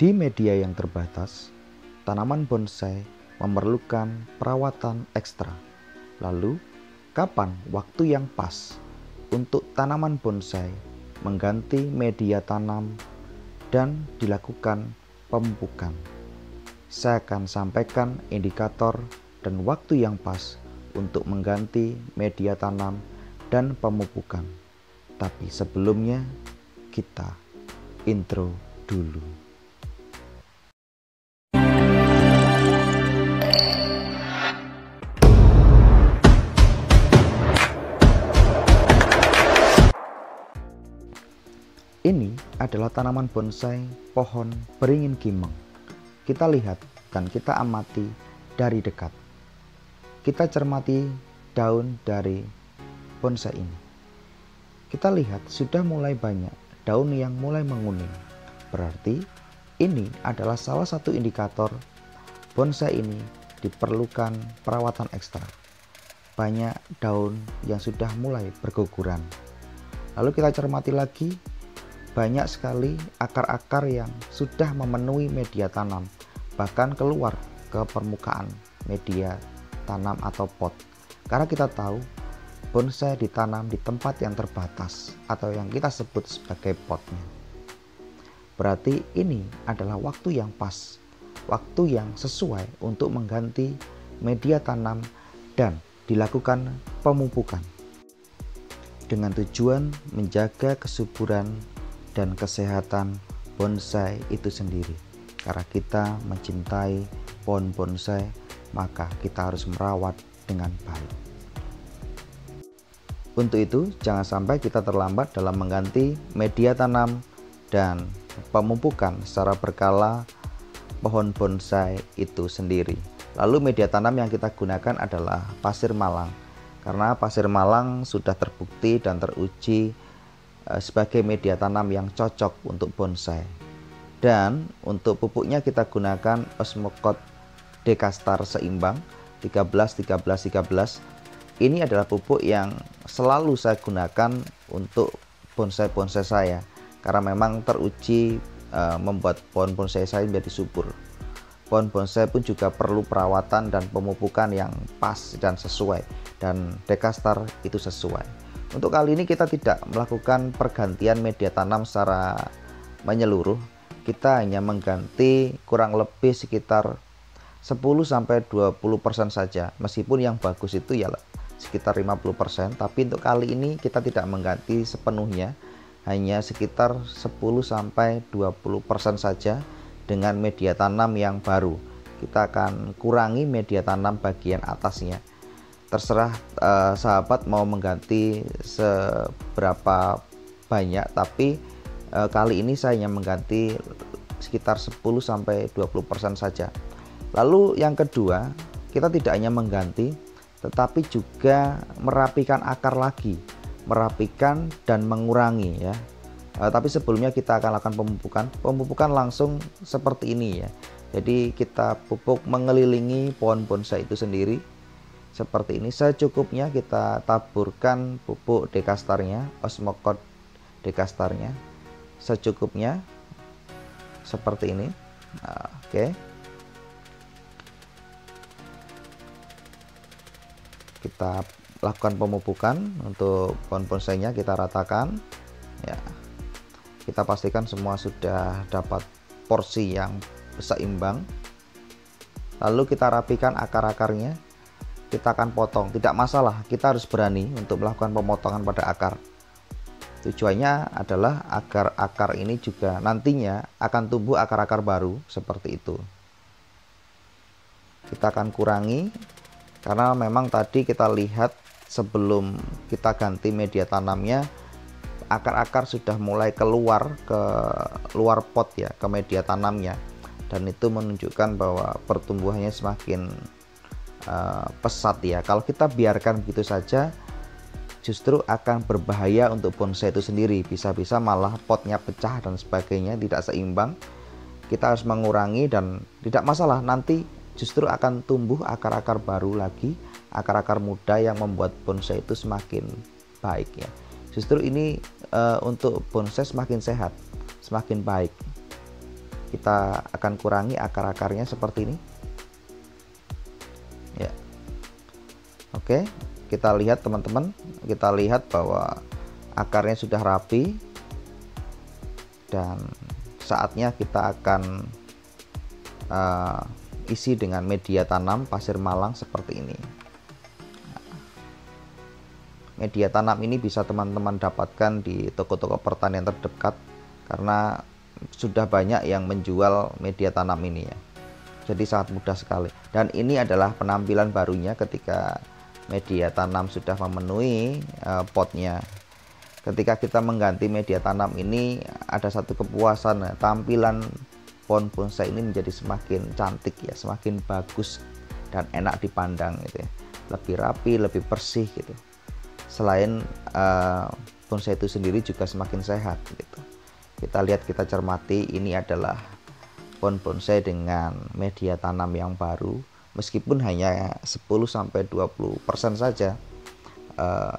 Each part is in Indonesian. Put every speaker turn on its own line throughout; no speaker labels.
Di media yang terbatas, tanaman bonsai memerlukan perawatan ekstra. Lalu, kapan waktu yang pas untuk tanaman bonsai mengganti media tanam dan dilakukan pemupukan? Saya akan sampaikan indikator dan waktu yang pas untuk mengganti media tanam dan pemupukan. Tapi sebelumnya, kita intro dulu. Ini adalah tanaman bonsai pohon beringin kimeng. Kita lihat dan kita amati dari dekat. Kita cermati daun dari bonsai ini. Kita lihat sudah mulai banyak daun yang mulai menguning. Berarti ini adalah salah satu indikator bonsai ini diperlukan perawatan ekstra. Banyak daun yang sudah mulai berguguran. Lalu kita cermati lagi, banyak sekali akar-akar yang sudah memenuhi media tanam, bahkan keluar ke permukaan media tanam atau pot. Karena kita tahu bonsai ditanam di tempat yang terbatas atau yang kita sebut sebagai potnya. Berarti ini adalah waktu yang pas, waktu yang sesuai untuk mengganti media tanam dan dilakukan pemupukan dengan tujuan menjaga kesuburan dan kesehatan bonsai itu sendiri. Karena kita mencintai pohon bonsai, maka kita harus merawat dengan baik. Untuk itu, jangan sampai kita terlambat dalam mengganti media tanam dan pemupukan secara berkala pohon bonsai itu sendiri. Lalu media tanam yang kita gunakan adalah pasir malang, karena pasir malang sudah terbukti dan teruji sebagai media tanam yang cocok untuk bonsai. Dan untuk pupuknya kita gunakan Osmocote Decastar seimbang 13-13-13. Ini adalah pupuk yang selalu saya gunakan untuk bonsai-bonsai saya, karena memang teruji membuat pohon bonsai saya menjadi subur. Pohon bonsai pun juga perlu perawatan dan pemupukan yang pas dan sesuai, dan Decastar itu sesuai. Untuk kali ini kita tidak melakukan pergantian media tanam secara menyeluruh. Kita hanya mengganti kurang lebih sekitar 10-20% saja. Meskipun yang bagus itu ya sekitar 50%, tapi untuk kali ini kita tidak mengganti sepenuhnya, hanya sekitar 10-20% saja dengan media tanam yang baru. Kita akan kurangi media tanam bagian atasnya. Terserah sahabat mau mengganti seberapa banyak, tapi kali ini saya hanya mengganti sekitar 10-20% saja. Lalu yang kedua, kita tidak hanya mengganti tetapi juga merapikan akar lagi, merapikan dan mengurangi ya. Tapi sebelumnya kita akan lakukan pemupukan langsung seperti ini ya. Jadi kita pupuk mengelilingi pohon bonsai itu sendiri. Seperti ini, secukupnya kita taburkan pupuk Decastarnya, Osmocote Decastarnya secukupnya seperti ini. Oke. Kita lakukan pemupukan untuk pohon bonsainya, kita ratakan ya. Kita pastikan semua sudah dapat porsi yang seimbang. Lalu kita rapikan akar-akarnya. Kita akan potong, tidak masalah, kita harus berani untuk melakukan pemotongan pada akar. Tujuannya adalah agar akar ini juga nantinya akan tumbuh akar-akar baru seperti itu. Kita akan kurangi, karena memang tadi kita lihat sebelum kita ganti media tanamnya, akar-akar sudah mulai keluar ke luar pot ya, ke media tanamnya. Dan itu menunjukkan bahwa pertumbuhannya semakin pesat ya. Kalau kita biarkan begitu saja, justru akan berbahaya untuk bonsai itu sendiri. Bisa-bisa malah potnya pecah dan sebagainya, tidak seimbang. Kita harus mengurangi dan tidak masalah, nanti justru akan tumbuh akar-akar baru lagi, akar-akar muda yang membuat bonsai itu semakin baik ya. Justru ini untuk bonsai semakin sehat, semakin baik. kita akan kurangi akar-akarnya seperti ini ya. Oke, kita lihat teman-teman, kita lihat bahwa akarnya sudah rapi dan saatnya kita akan isi dengan media tanam pasir malang seperti ini. Media tanam ini bisa teman-teman dapatkan di toko-toko pertanian terdekat karena sudah banyak yang menjual media tanam ini ya. Jadi sangat mudah sekali. Dan ini adalah penampilan barunya ketika media tanam sudah memenuhi potnya. Ketika kita mengganti media tanam ini ada satu kepuasan, tampilan pohon bonsai ini menjadi semakin cantik ya, semakin bagus dan enak dipandang gitu ya. Lebih rapi, lebih bersih gitu. Selain bonsai itu sendiri juga semakin sehat gitu. Kita lihat, kita cermati, ini adalah pohon bonsai dengan media tanam yang baru, meskipun hanya 10-20% saja,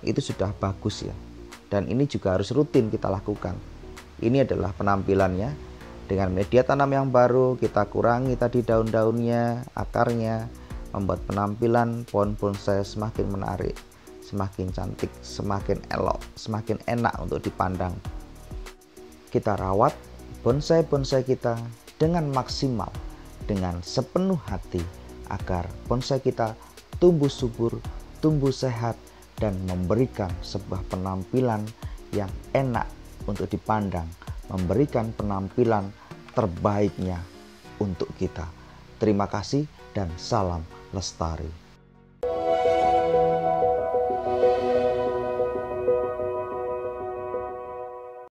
itu sudah bagus ya. Dan ini juga harus rutin kita lakukan. Ini adalah penampilannya dengan media tanam yang baru. Kita kurangi tadi daun-daunnya, akarnya, membuat penampilan pohon bonsai semakin menarik, semakin cantik, semakin elok, semakin enak untuk dipandang. Kita rawat bonsai-bonsai kita dengan maksimal, dengan sepenuh hati, agar bonsai kita tumbuh subur, tumbuh sehat, dan memberikan sebuah penampilan yang enak untuk dipandang, memberikan penampilan terbaiknya untuk kita. Terima kasih dan salam lestari.